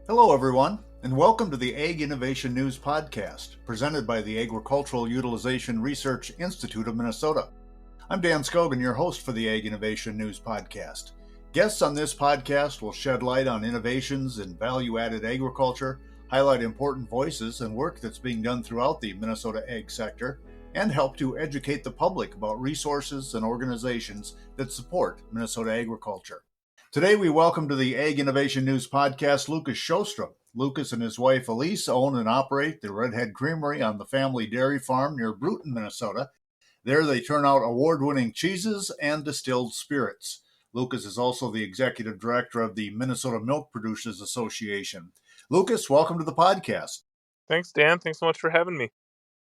Hello, everyone, and welcome to the Ag Innovation News Podcast, presented by the Agricultural Utilization Research Institute of Minnesota. I'm Dan Scogan, your host for the Ag Innovation News Podcast. Guests on this podcast will shed light on innovations in value-added agriculture, highlight important voices and work that's being done throughout the Minnesota ag sector, and help to educate the public about resources and organizations that support Minnesota agriculture. Today, we welcome to the Ag Innovation News Podcast Lucas Sjostrom. Lucas and his wife Alise own and operate the Redhead Creamery on the family dairy farm near Bruton, Minnesota. There, they turn out award-winning cheeses and distilled spirits. Lucas is also the executive director of the Minnesota Milk Producers Association. Lucas, welcome to the podcast. Thanks, Dan. Thanks so much for having me.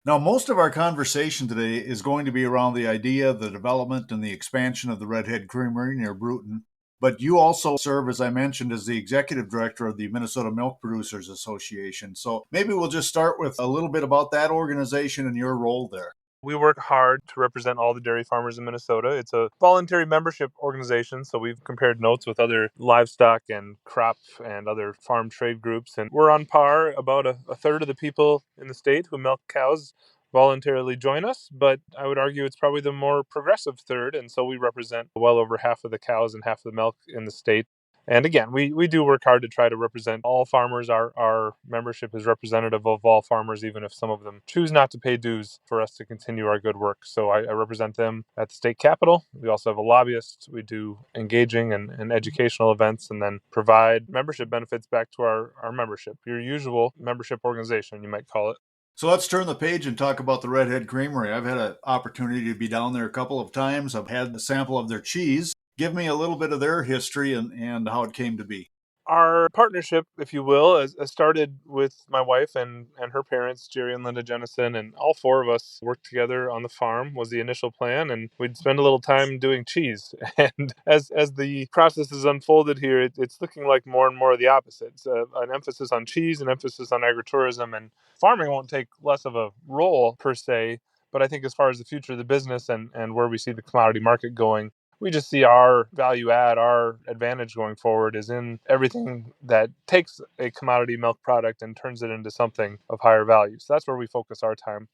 Now, most of our conversation today is going to be around the idea, the development, and the expansion of the Redhead Creamery near Bruton. But you also serve, as I mentioned, as the executive director of the Minnesota Milk Producers Association. So maybe we'll just start with a little bit about that organization and your role there. We work hard to represent all the dairy farmers in Minnesota. It's a voluntary membership organization, so we've compared notes with other livestock and crop and other farm trade groups. And we're on par. About a third of the people in the state who milk cows voluntarily join us, but I would argue it's probably the more progressive third, and so we represent well over half of the cows and half of the milk in the state. And again, we do work hard to try to represent all farmers. Our membership is representative of all farmers, even if some of them choose not to pay dues for us to continue our good work. So I represent them at the state capitol. We also have a lobbyist. We do engaging and educational events, and then provide membership benefits back to our membership, your usual membership organization, you might call it. So let's turn the page and talk about the Redhead Creamery. I've had an opportunity to be down there a couple of times. I've had a sample of their cheese. Give me a little bit of their history and how it came to be. Our partnership, if you will, has started with my wife and her parents, Jerry and Linda Jennison, and all four of us worked together on the farm was the initial plan, and we'd spend a little time doing cheese. And as the process has unfolded here, it's looking like more and more of the opposite. It's an emphasis on cheese, an emphasis on agritourism, and farming won't take less of a role per se, but I think as far as the future of the business and where we see the commodity market going, we just see our value add, our advantage going forward is in everything that takes a commodity milk product and turns it into something of higher value. So that's where we focus our time.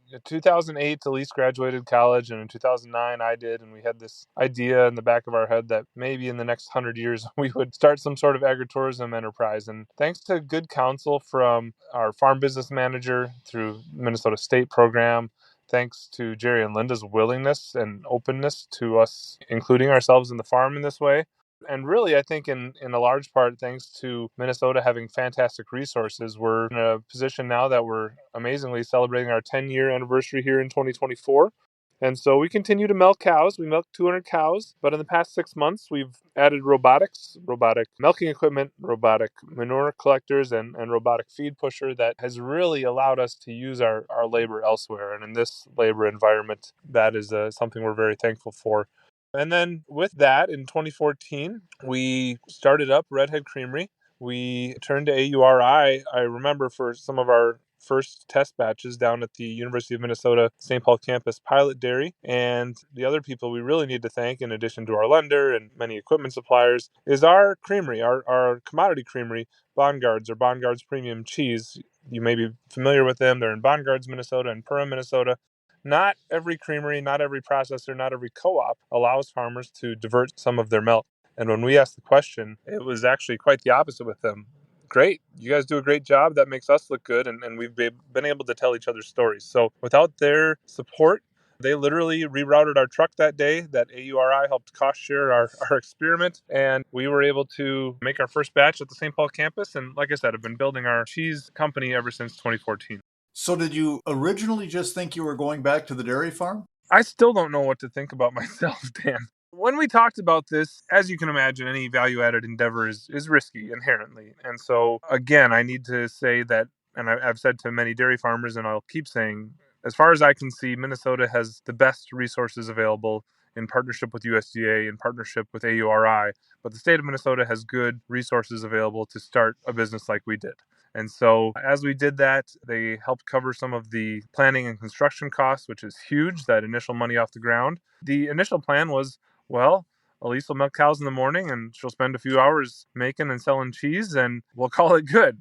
In 2008, Elise graduated college, and in 2009, I did, and we had this idea in the back of our head that maybe in the next 100 years, we would start some sort of agritourism enterprise. And thanks to good counsel from our farm business manager through Minnesota State program, thanks to Jerry and Linda's willingness and openness to us including ourselves in the farm in this way. And really, I think in a large part, thanks to Minnesota having fantastic resources, we're in a position now that we're amazingly celebrating our 10-year anniversary here in 2024. And so we continue to milk cows. We milk 200 cows, but in the past 6 months, we've added robotics, robotic milking equipment, robotic manure collectors, and robotic feed pusher that has really allowed us to use our labor elsewhere. And in this labor environment, that is something we're very thankful for. And then with that, in 2014, we started up Redhead Creamery. We turned to AURI, I remember, for some of our first test batches down at the University of Minnesota St. Paul campus pilot dairy. And the other people we really need to thank, in addition to our lender and many equipment suppliers, is our creamery, our commodity creamery, Bongards, or Bongards Premium Cheese. You may be familiar with them. They're in Bongards, Minnesota, and Perham, Minnesota. Not every creamery, not every processor, not every co-op allows farmers to divert some of their milk. And when we asked the question, it was actually quite the opposite with them. Great, you guys do a great job. That makes us look good. And we've been able to tell each other stories. So without their support, they literally rerouted our truck that day. That AURI helped cost share our experiment. And we were able to make our first batch at the St. Paul campus. And like I said, I've been building our cheese company ever since 2014. So did you originally just think you were going back to the dairy farm? I still don't know what to think about myself, Dan. When we talked about this, as you can imagine, any value-added endeavor is risky inherently. And so, again, I need to say that, and I've said to many dairy farmers, and I'll keep saying, as far as I can see, Minnesota has the best resources available in partnership with USDA, in partnership with AURI, but the state of Minnesota has good resources available to start a business like we did. And so as we did that, they helped cover some of the planning and construction costs, which is huge, that initial money off the ground. The initial plan was, well, Alise will milk cows in the morning, and she'll spend a few hours making and selling cheese, and we'll call it good.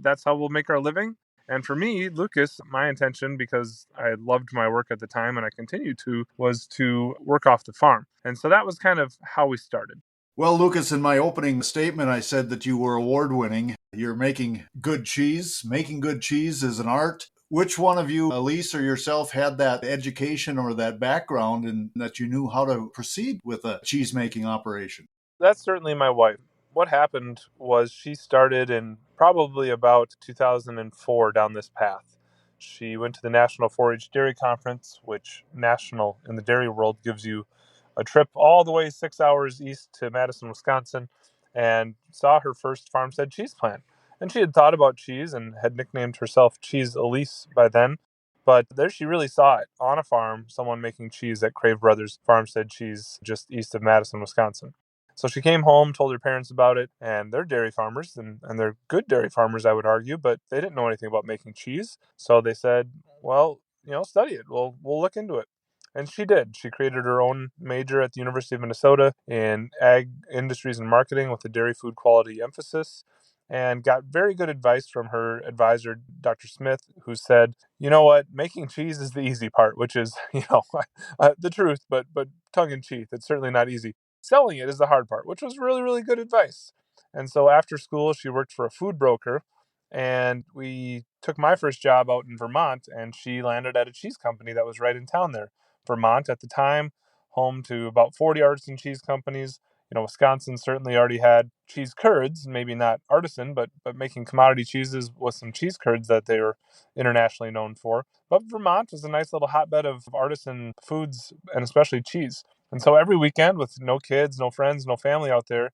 That's how we'll make our living. And for me, Lucas, my intention, because I loved my work at the time and I continue to, was to work off the farm. And so that was kind of how we started. Well, Lucas, in my opening statement, I said that you were award winning. You're making good cheese. Making good cheese is an art. Which one of you, Alise or yourself, had that education or that background and that you knew how to proceed with a cheese making operation? That's certainly my wife. What happened was she started in probably about 2004 down this path. She went to the National 4-H Dairy Conference, which national in the dairy world gives you a trip all the way 6 hours east to Madison, Wisconsin, and saw her first farmstead cheese plant. And she had thought about cheese and had nicknamed herself Cheese Alise by then. But there she really saw it on a farm, someone making cheese at Crave Brothers Farmstead Cheese just east of Madison, Wisconsin. So she came home, told her parents about it, and they're dairy farmers, and they're good dairy farmers, I would argue, but they didn't know anything about making cheese. So they said, well, study it. We'll look into it. And she did. She created her own major at the University of Minnesota in ag industries and marketing with a dairy food quality emphasis, and got very good advice from her advisor, Dr. Smith, who said, you know what, making cheese is the easy part, which is, the truth, but tongue in cheek. It's certainly not easy. Selling it is the hard part, which was really, really good advice. And so after school, she worked for a food broker, and we took my first job out in Vermont, and she landed at a cheese company that was right in town there. Vermont at the time, home to about 40 artisan cheese companies. Wisconsin certainly already had cheese curds, maybe not artisan, but making commodity cheeses with some cheese curds that they were internationally known for. But Vermont was a nice little hotbed of artisan foods and especially cheese. And so every weekend, with no kids, no friends, no family out there,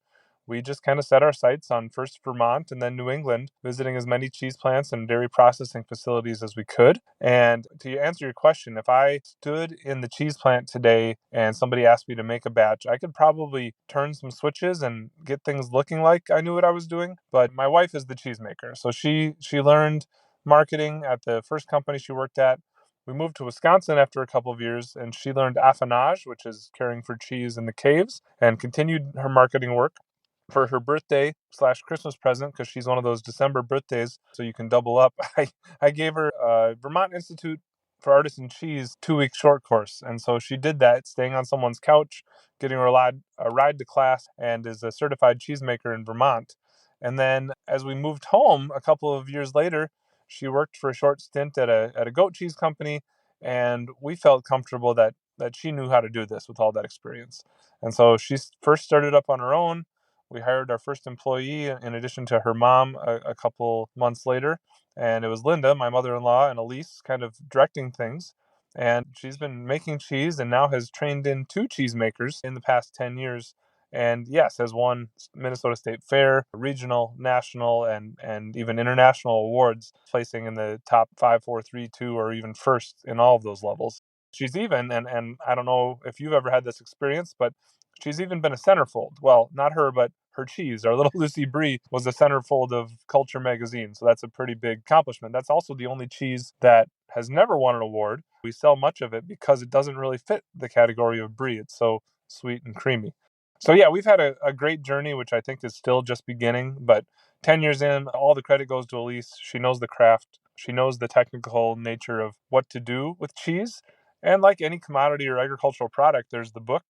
we just kind of set our sights on first Vermont and then New England, visiting as many cheese plants and dairy processing facilities as we could. And to answer your question, if I stood in the cheese plant today and somebody asked me to make a batch, I could probably turn some switches and get things looking like I knew what I was doing. But my wife is the cheesemaker. So she learned marketing at the first company she worked at. We moved to Wisconsin after a couple of years, and she learned affinage, which is caring for cheese in the caves, and continued her marketing work. For her birthday / Christmas present, because she's one of those December birthdays, so you can double up, I gave her a Vermont Institute for Artisan Cheese 2-week short course. And so she did that, staying on someone's couch, getting her a ride to class, and is a certified cheesemaker in Vermont. And then as we moved home a couple of years later, she worked for a short stint at a goat cheese company, and we felt comfortable that she knew how to do this with all that experience. And so she first started up on her own. We hired our first employee in addition to her mom a couple months later. And it was Linda, my mother-in-law, and Alise kind of directing things. And she's been making cheese and now has trained in 2 cheesemakers in the past 10 years. And yes, has won Minnesota State Fair, regional, national, and even international awards, placing in the top 5, 4, 3, 2, or even first in all of those levels. She's even, and I don't know if you've ever had this experience, but she's even been a centerfold. Well, not her, but her cheese. Our little Lucy Brie was a centerfold of Culture magazine. So that's a pretty big accomplishment. That's also the only cheese that has never won an award. We sell much of it because it doesn't really fit the category of Brie. It's so sweet and creamy. So yeah, we've had a great journey, which I think is still just beginning. But 10 years in, all the credit goes to Alise. She knows the craft. She knows the technical nature of what to do with cheese. And like any commodity or agricultural product, there's the book.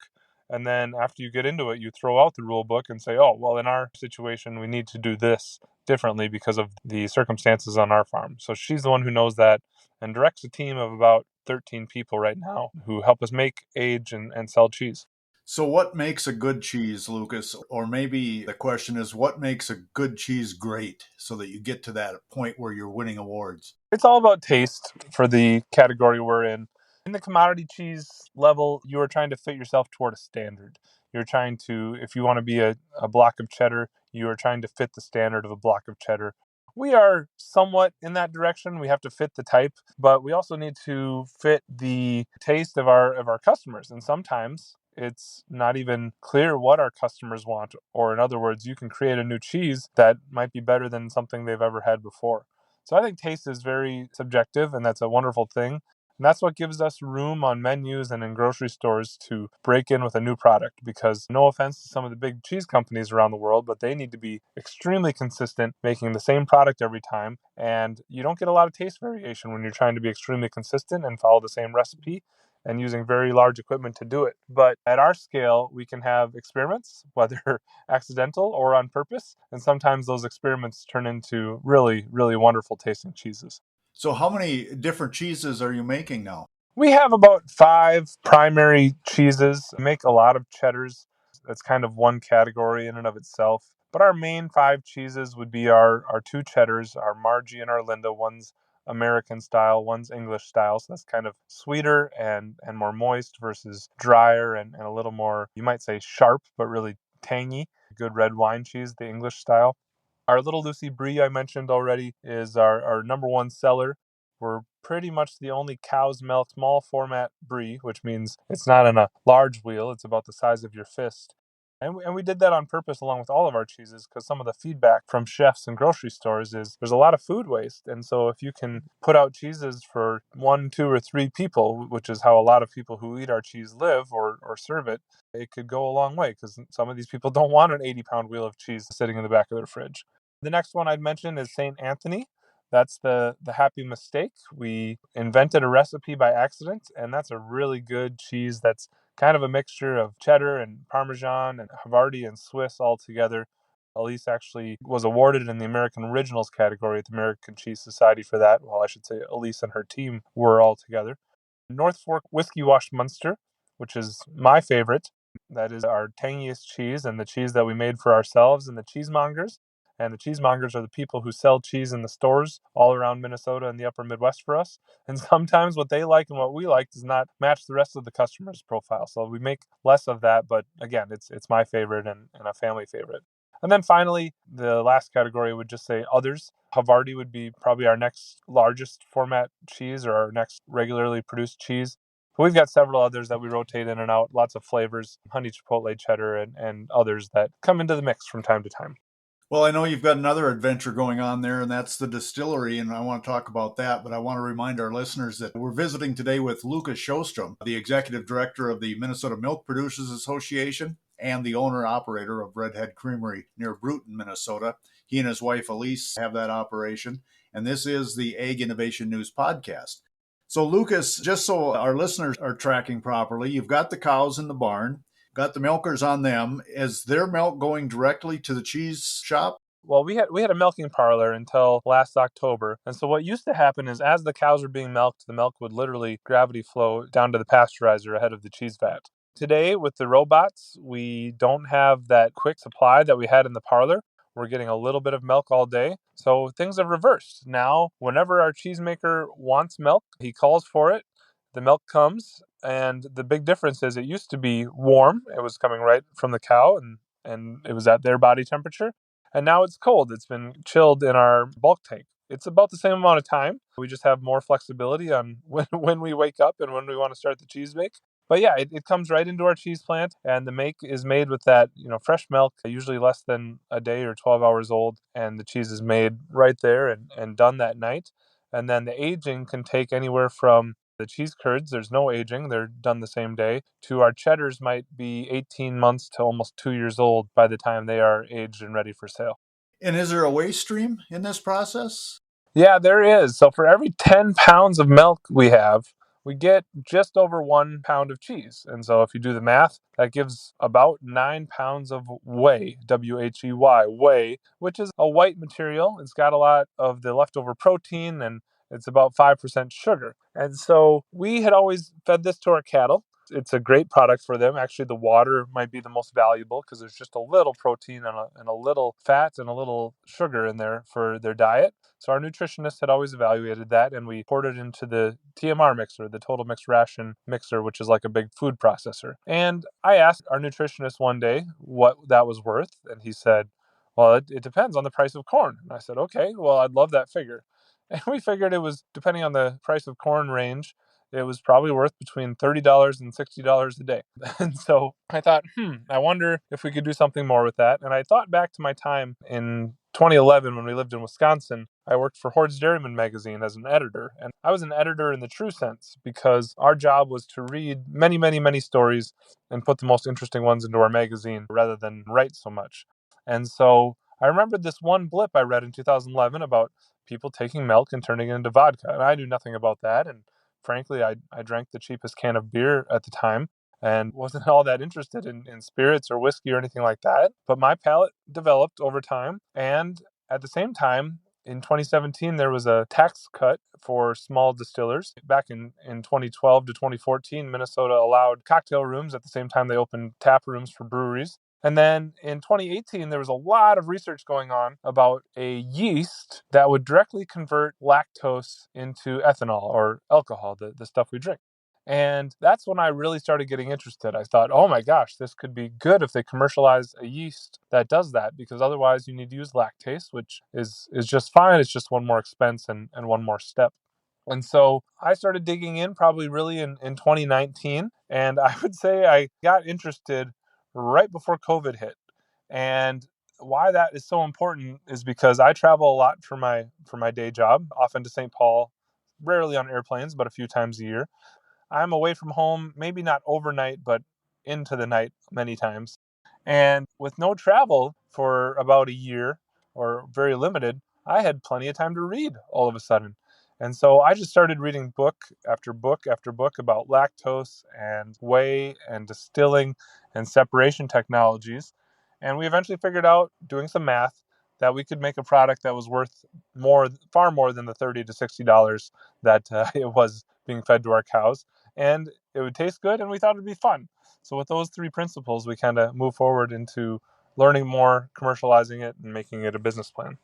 And then after you get into it, you throw out the rule book and say, oh, well, in our situation, we need to do this differently because of the circumstances on our farm. So she's the one who knows that and directs a team of about 13 people right now who help us make, age, and sell cheese. So, what makes a good cheese, Lucas? Or maybe the question is, what makes a good cheese great so that you get to that point where you're winning awards? It's all about taste for the category we're in. In the commodity cheese level, you are trying to fit yourself toward a standard. You're trying to, if you want to be a block of cheddar, you are trying to fit the standard of a block of cheddar. We are somewhat in that direction. We have to fit the type, but we also need to fit the taste of our customers. And sometimes it's not even clear what our customers want. Or in other words, you can create a new cheese that might be better than something they've ever had before. So I think taste is very subjective, and that's a wonderful thing. And that's what gives us room on menus and in grocery stores to break in with a new product, because no offense to some of the big cheese companies around the world, but they need to be extremely consistent making the same product every time. And you don't get a lot of taste variation when you're trying to be extremely consistent and follow the same recipe and using very large equipment to do it. But at our scale, we can have experiments, whether accidental or on purpose. And sometimes those experiments turn into really, really wonderful tasting cheeses. So, how many different cheeses are you making now? We have about 5 primary cheeses. We make a lot of cheddars. That's kind of one category in and of itself. But our main 5 cheeses would be our 2 cheddars, our Margie and our Linda. One's American style, one's English style. So that's kind of sweeter and more moist versus drier and a little more, you might say, sharp, but really tangy. Good red wine cheese, the English style. Our Little Lucy Brie I mentioned already is our number one seller. We're pretty much the only cow's milk small format brie, which means it's not in a large wheel. It's about the size of your fist. And we did that on purpose along with all of our cheeses, because some of the feedback from chefs and grocery stores is there's a lot of food waste. And so if you can put out cheeses for 1, 2, or 3 people, which is how a lot of people who eat our cheese live or serve it, it could go a long way, because some of these people don't want an 80-pound wheel of cheese sitting in the back of their fridge. The next one I'd mention is St. Anthony. That's the happy mistake. We invented a recipe by accident, and that's a really good cheese that's kind of a mixture of cheddar and Parmesan and Havarti and Swiss all together. Elise actually was awarded in the American Originals category at the American Cheese Society for that. Well, I should say Elise and her team were all together. North Fork Whiskey Wash Munster, which is my favorite. That is our tangiest cheese and the cheese that we made for ourselves and the cheesemongers. And the cheesemongers are the people who sell cheese in the stores all around Minnesota and the upper Midwest for us. And sometimes what they like and what we like does not match the rest of the customer's profile. So we make less of that. But again, it's my favorite and a family favorite. And then finally, the last category would just say others. Havarti would be probably our next largest format cheese or our next regularly produced cheese. But we've got several others that we rotate in and out, lots of flavors, honey chipotle cheddar and others that come into the mix from time to time. Well, I know you've got another adventure going on there, and that's the distillery, and I want to talk about that, but I want to remind our listeners that we're visiting today with Lucas Sjostrom, the executive director of the Minnesota Milk Producers Association and the owner-operator of Redhead Creamery near Bruton, Minnesota. He and his wife, Alise, have that operation, and this is the Ag Innovation News Podcast. So, Lucas, just so our listeners are tracking properly, you've got the cows in the barn, got the milkers on them. Is their milk going directly to the cheese shop? Well, we had a milking parlor until last October. And so what used to happen is as the cows were being milked, the milk would literally gravity flow down to the pasteurizer ahead of the cheese vat. Today, with the robots, we don't have that quick supply that we had in the parlor. We're getting a little bit of milk all day. So things have reversed. Now, whenever our cheesemaker wants milk, he calls for it. The milk comes, and the big difference is it used to be warm. It was coming right from the cow, and it was at their body temperature. And now it's cold. It's been chilled in our bulk tank. It's about the same amount of time. We just have more flexibility on when we wake up and when we want to start the cheese make. But yeah, it comes right into our cheese plant, and the make is made with that, fresh milk, usually less than a day or 12 hours old, and the cheese is made right there and done that night. And then the aging can take anywhere from the cheese curds, there's no aging, they're done the same day, to our cheddars might be 18 months to almost 2 years old by the time they are aged and ready for sale. And is there a waste stream in this process? Yeah, there is. So for every 10 pounds of milk we have, we get just over 1 pound of cheese. And so if you do the math, that gives about 9 pounds of whey, W-H-E-Y, whey, which is a white material. It's got a lot of the leftover protein, and it's about 5% sugar. And so we had always fed this to our cattle. It's a great product for them. Actually, the water might be the most valuable because there's just a little protein and a little fat and a little sugar in there for their diet. So our nutritionist had always evaluated that, and we poured it into the TMR mixer, the total mixed ration mixer, which is like a big food processor. And I asked our nutritionist one day what that was worth, and he said, well, it depends on the price of corn. And I said, okay, well, I'd love that figure. And we figured it was, depending on the price of corn range, it was probably worth between $30 and $60 a day. And so I thought, I wonder if we could do something more with that. And I thought back to my time in 2011 when we lived in Wisconsin. I worked for Hoard's Dairyman magazine as an editor. And I was an editor in the true sense because our job was to read many, many, many stories and put the most interesting ones into our magazine rather than write so much. And so I remembered this one blip I read in 2011 about people taking milk and turning it into vodka. And I knew nothing about that. And frankly, I drank the cheapest can of beer at the time and wasn't all that interested in spirits or whiskey or anything like that. But my palate developed over time. And at the same time, in 2017, there was a tax cut for small distillers. Back in 2012 to 2014, Minnesota allowed cocktail rooms at the same time they opened tap rooms for breweries. And then in 2018, there was a lot of research going on about a yeast that would directly convert lactose into ethanol or alcohol, the stuff we drink. And that's when I really started getting interested. I thought, oh my gosh, this could be good if they commercialize a yeast that does that, because otherwise you need to use lactase, which is just fine. It's just one more expense and one more step. And so I started digging in probably really in 2019. And I would say I got interested right before COVID hit. And why that is so important is because I travel a lot for my day job, often to St. Paul, rarely on airplanes, but a few times a year. I'm away from home, maybe not overnight, but into the night many times. And with no travel for about a year or very limited, I had plenty of time to read all of a sudden. And so I just started reading book after book after book about lactose and whey and distilling and separation technologies. And we eventually figured out, doing some math, that we could make a product that was worth far more than the $30 to $60 that it was being fed to our cows. And it would taste good, and we thought it'd be fun. So with those three principles, we kind of move forward into learning more, commercializing it, and making it a business plan.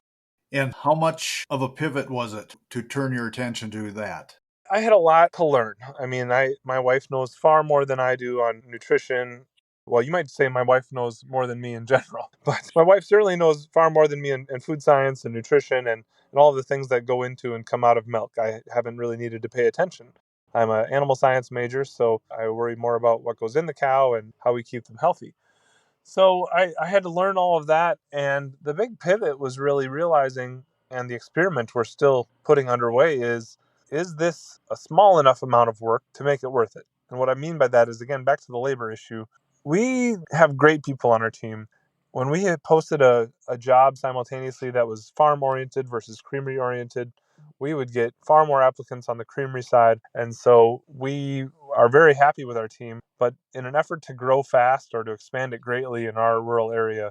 And how much of a pivot was it to turn your attention to that? I had a lot to learn. I mean, my wife knows far more than I do on nutrition. Well, you might say my wife knows more than me in general, but my wife certainly knows far more than me in food science and nutrition and all of the things that go into and come out of milk. I haven't really needed to pay attention. I'm an animal science major, so I worry more about what goes in the cow and how we keep them healthy. So I had to learn all of that. And the big pivot was really realizing, and the experiment we're still putting underway is this a small enough amount of work to make it worth it? And what I mean by that is, again, back to the labor issue. We have great people on our team. When we had posted a job simultaneously that was farm oriented versus creamery oriented, we would get far more applicants on the creamery side. And so we are very happy with our team. But in an effort to grow fast or to expand it greatly in our rural area,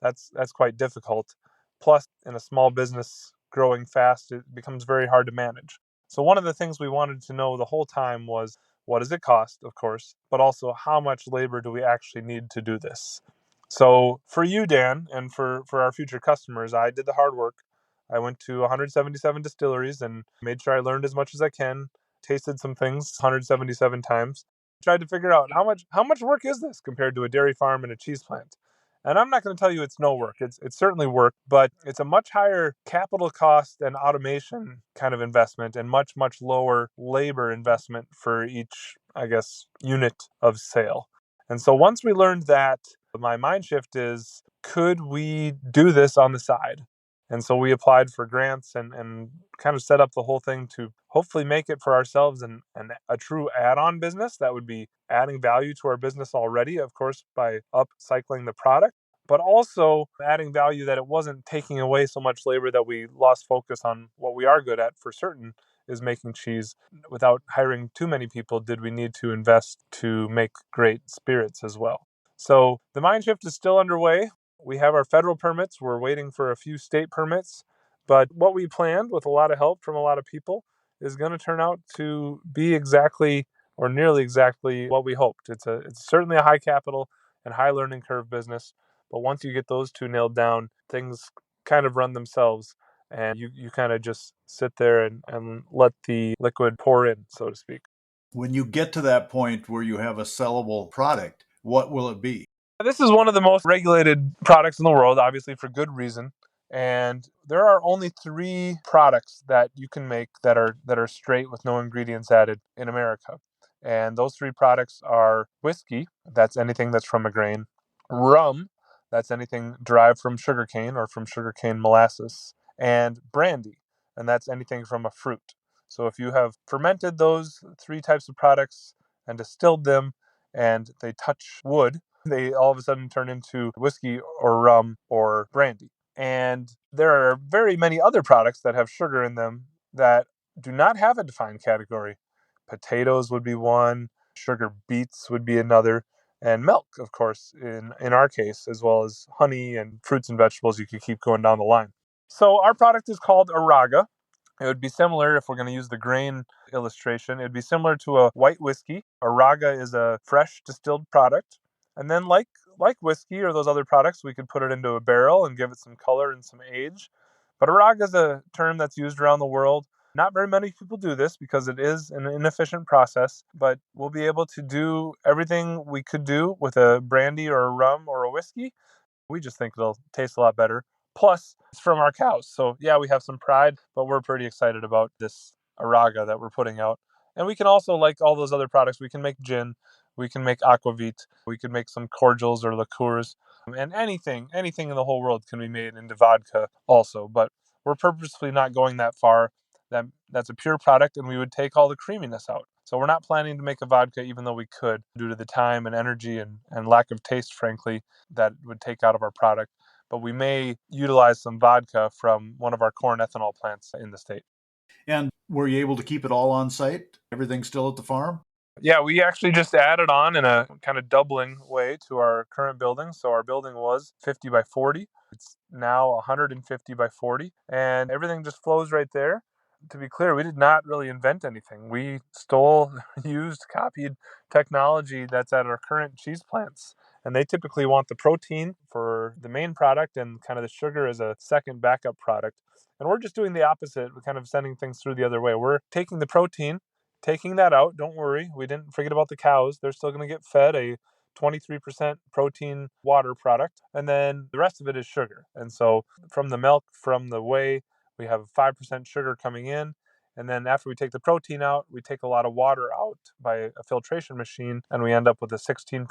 that's quite difficult. Plus, in a small business growing fast, it becomes very hard to manage. So one of the things we wanted to know the whole time was, what does it cost, of course, but also how much labor do we actually need to do this? So for you, Dan, and for our future customers, I did the hard work. I went to 177 distilleries and made sure I learned as much as I can, tasted some things 177 times, tried to figure out how much work is this compared to a dairy farm and a cheese plant. And I'm not going to tell you it's no work. It's certainly work, but it's a much higher capital cost and automation kind of investment and much, much lower labor investment for each, I guess, unit of sale. And so once we learned that, my mind shift is, could we do this on the side? And so we applied for grants and kind of set up the whole thing to hopefully make it for ourselves and a true add-on business that would be adding value to our business already, of course, by upcycling the product, but also adding value that it wasn't taking away so much labor that we lost focus on what we are good at for certain, is making cheese. Without hiring too many people, did we need to invest to make great spirits as well? So the mind shift is still underway. We have our federal permits. We're waiting for a few state permits. But what we planned, with a lot of help from a lot of people, is going to turn out to be exactly or nearly exactly what we hoped. It's certainly a high capital and high learning curve business. But once you get those two nailed down, things kind of run themselves. And you kind of just sit there and let the liquid pour in, so to speak. When you get to that point where you have a sellable product, what will it be? This is one of the most regulated products in the world, obviously for good reason. And there are only 3 products that you can make that are straight with no ingredients added in America. And those 3 products are whiskey, that's anything that's from a grain, rum, that's anything derived from sugarcane or from sugarcane molasses, and brandy, and that's anything from a fruit. So if you have fermented those 3 types of products and distilled them and they touch wood, they all of a sudden turn into whiskey or rum or brandy. And there are very many other products that have sugar in them that do not have a defined category. Potatoes would be one, sugar beets would be another, and milk, of course, in our case, as well as honey and fruits and vegetables. You could keep going down the line. So our product is called Araga. It would be similar, if we're going to use the grain illustration, it would be similar to a white whiskey. Araga is a fresh distilled product. And then like whiskey or those other products, we could put it into a barrel and give it some color and some age. But Araga is a term that's used around the world. Not very many people do this because it is an inefficient process, but we'll be able to do everything we could do with a brandy or a rum or a whiskey. We just think it'll taste a lot better. Plus, it's from our cows. So, yeah, we have some pride, but we're pretty excited about this Araga that we're putting out. And we can also, like all those other products, we can make gin, we can make aquavit, we can make some cordials or liqueurs, and anything in the whole world can be made into vodka also. But we're purposefully not going that far. That's a pure product, and we would take all the creaminess out. So we're not planning to make a vodka, even though we could, due to the time and energy and lack of taste, frankly, that would take out of our product. But we may utilize some vodka from one of our corn ethanol plants in the state. And were you able to keep it all on site? Everything's still at the farm? Yeah, we actually just added on in a kind of doubling way to our current building. So our building was 50 by 40. It's now 150 by 40, and everything just flows right there. To be clear, we did not really invent anything. We stole, used, copied technology that's at our current cheese plants. And they typically want the protein for the main product and kind of the sugar as a second backup product. And we're just doing the opposite. We're kind of sending things through the other way. We're taking the protein, taking that out. Don't worry, we didn't forget about the cows. They're still going to get fed a 23% protein water product, and then the rest of it is sugar. And so from the milk, from the whey, we have 5% sugar coming in. And then after we take the protein out, we take a lot of water out by a filtration machine, and we end up with a 16%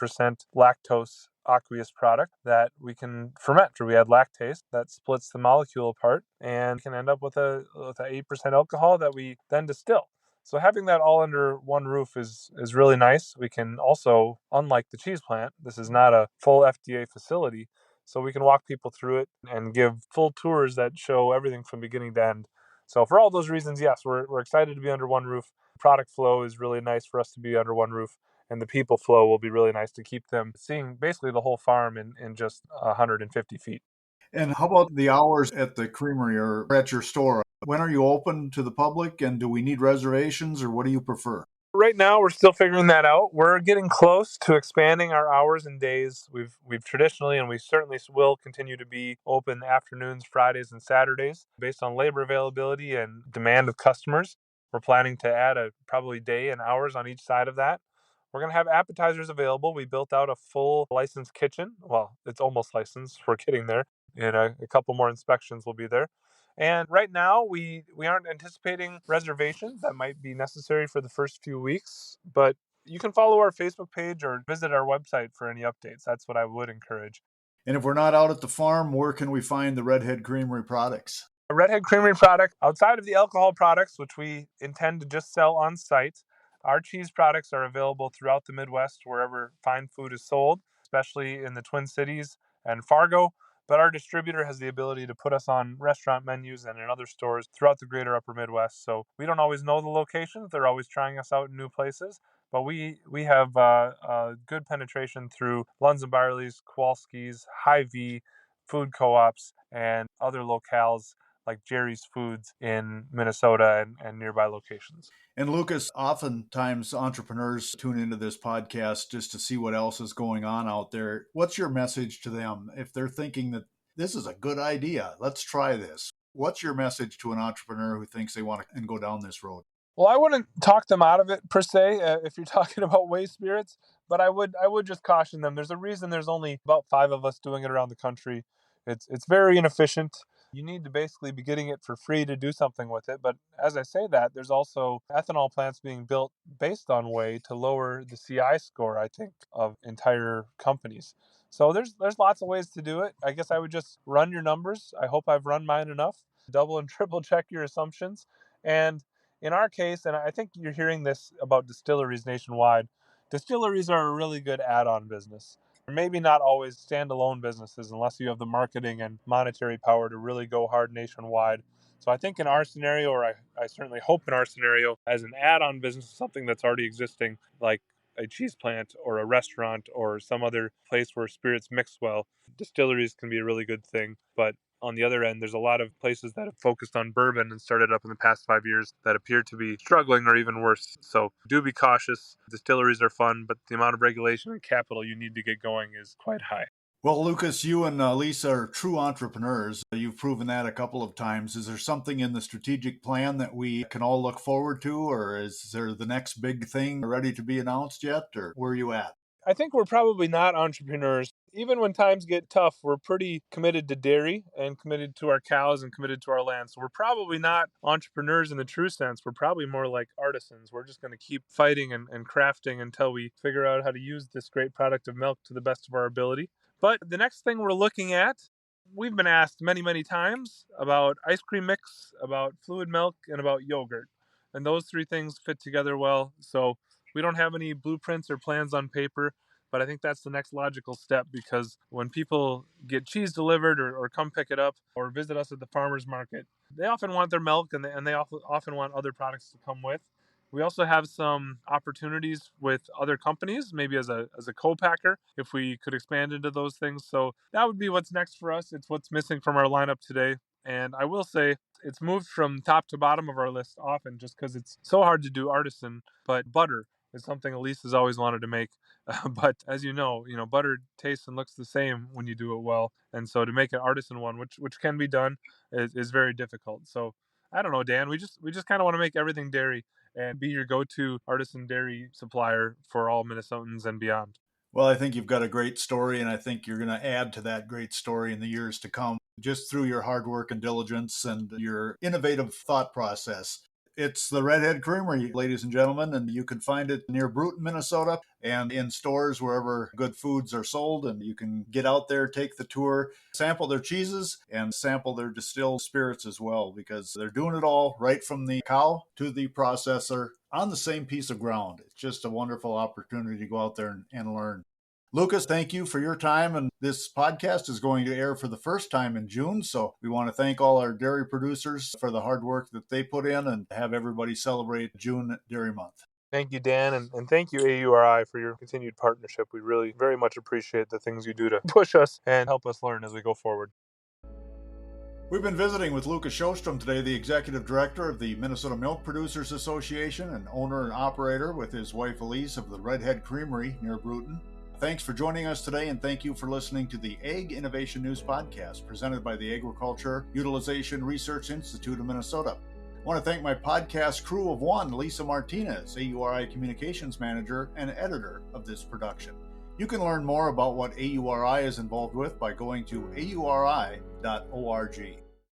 lactose aqueous product that we can ferment, or we add lactase that splits the molecule apart and can end up with a 8% alcohol that we then distill. So having that all under one roof is really nice. We can also, unlike the cheese plant, this is not a full FDA facility, so we can walk people through it and give full tours that show everything from beginning to end. So for all those reasons, yes, we're excited to be under one roof. Product flow is really nice for us to be under one roof, and the people flow will be really nice to keep them seeing basically the whole farm in just 150 feet. And how about the hours at the creamery or at your store? When are you open to the public, and do we need reservations, or what do you prefer? Right now, we're still figuring that out. We're getting close to expanding our hours and days. We've traditionally, and we certainly will continue to be open afternoons, Fridays, and Saturdays based on labor availability and demand of customers. We're planning to add a probably day and hours on each side of that. We're going to have appetizers available. We built out a full licensed kitchen. Well, it's almost licensed. We're getting there. And a couple more inspections will be there. And right now, we aren't anticipating reservations. That might be necessary for the first few weeks, but you can follow our Facebook page or visit our website for any updates. That's what I would encourage. And if we're not out at the farm, where can we find the Redhead Creamery products? A Redhead Creamery product, outside of the alcohol products, which we intend to just sell on site, our cheese products are available throughout the Midwest, wherever fine food is sold, especially in the Twin Cities and Fargo. But our distributor has the ability to put us on restaurant menus and in other stores throughout the greater upper Midwest. So we don't always know the locations. They're always trying us out in new places. But we have good penetration through Lunds and Byerly's, Kowalski's, Hy-Vee, food co-ops, and other locales like Jerry's Foods in Minnesota and nearby locations. And Lucas, oftentimes entrepreneurs tune into this podcast just to see what else is going on out there. What's your message to them if they're thinking that this is a good idea? Let's try this. What's your message to an entrepreneur who thinks they want to and go down this road? Well, I wouldn't talk them out of it per se, if you're talking about whey spirits, but I would just caution them. There's a reason there's only about 5 of us doing it around the country. It's very inefficient. you need to basically be getting it for free to do something with it. But as I say that, there's also ethanol plants being built based on whey to lower the CI score, I think, of entire companies. So there's lots of ways to do it. I guess I would just run your numbers. I hope I've run mine enough. Double and triple check your assumptions. And in our case, and I think you're hearing this about distilleries nationwide, distilleries are a really good add-on business. Maybe not always standalone businesses unless you have the marketing and monetary power to really go hard nationwide. So I think in our scenario, or I certainly hope in our scenario, as an add-on business, something that's already existing, like a cheese plant or a restaurant or some other place where spirits mix well, distilleries can be a really good thing. But on the other end, there's a lot of places that have focused on bourbon and started up in the past 5 years that appear to be struggling or even worse. So do be cautious. Distilleries are fun, but the amount of regulation and capital you need to get going is quite high. Well, Lucas, you and Lisa are true entrepreneurs. You've proven that a couple of times. Is there something in the strategic plan that we can all look forward to, or is there the next big thing ready to be announced yet, or where are you at? I think we're probably not entrepreneurs. Even when times get tough, we're pretty committed to dairy and committed to our cows and committed to our land. So we're probably not entrepreneurs in the true sense. We're probably more like artisans. We're just going to keep fighting and crafting until we figure out how to use this great product of milk to the best of our ability. But the next thing we're looking at, we've been asked many, many times about ice cream mix, about fluid milk, and about yogurt. And those three things fit together well. So we don't have any blueprints or plans on paper, but I think that's the next logical step, because when people get cheese delivered or come pick it up or visit us at the farmer's market, they often want their milk and they often want other products to come with. We also have some opportunities with other companies, maybe as a co-packer, if we could expand into those things. So that would be what's next for us. It's what's missing from our lineup today. And I will say it's moved from top to bottom of our list often just because it's so hard to do artisan. But butter is something Elise has always wanted to make. But as you know, butter tastes and looks the same when you do it well. And so to make an artisan one, which can be done, is very difficult. So I don't know, Dan. We just kind of want to make everything dairy and be your go-to artisan dairy supplier for all Minnesotans and beyond. Well, I think you've got a great story, and I think you're going to add to that great story in the years to come, just through your hard work and diligence and your innovative thought process. It's the Redhead Creamery, ladies and gentlemen, and you can find it near Bruton, Minnesota, and in stores wherever good foods are sold. And you can get out there, take the tour, sample their cheeses, and sample their distilled spirits as well, because they're doing it all right from the cow to the processor on the same piece of ground. It's just a wonderful opportunity to go out there and learn. Lucas, thank you for your time. And this podcast is going to air for the first time in June. So we want to thank all our dairy producers for the hard work that they put in and have everybody celebrate June Dairy Month. Thank you, Dan, and thank you, AURI, for your continued partnership. We really very much appreciate the things you do to push us and help us learn as we go forward. We've been visiting with Lucas Sjostrom today, the Executive Director of the Minnesota Milk Producers Association and owner and operator with his wife Alise of the Redhead Creamery near Bruton. Thanks for joining us today, and thank you for listening to the Ag Innovation News Podcast presented by the Agriculture Utilization Research Institute of Minnesota. I want to thank my podcast crew of one, Lisa Martinez, AURI Communications Manager and Editor of this production. You can learn more about what AURI is involved with by going to auri.org.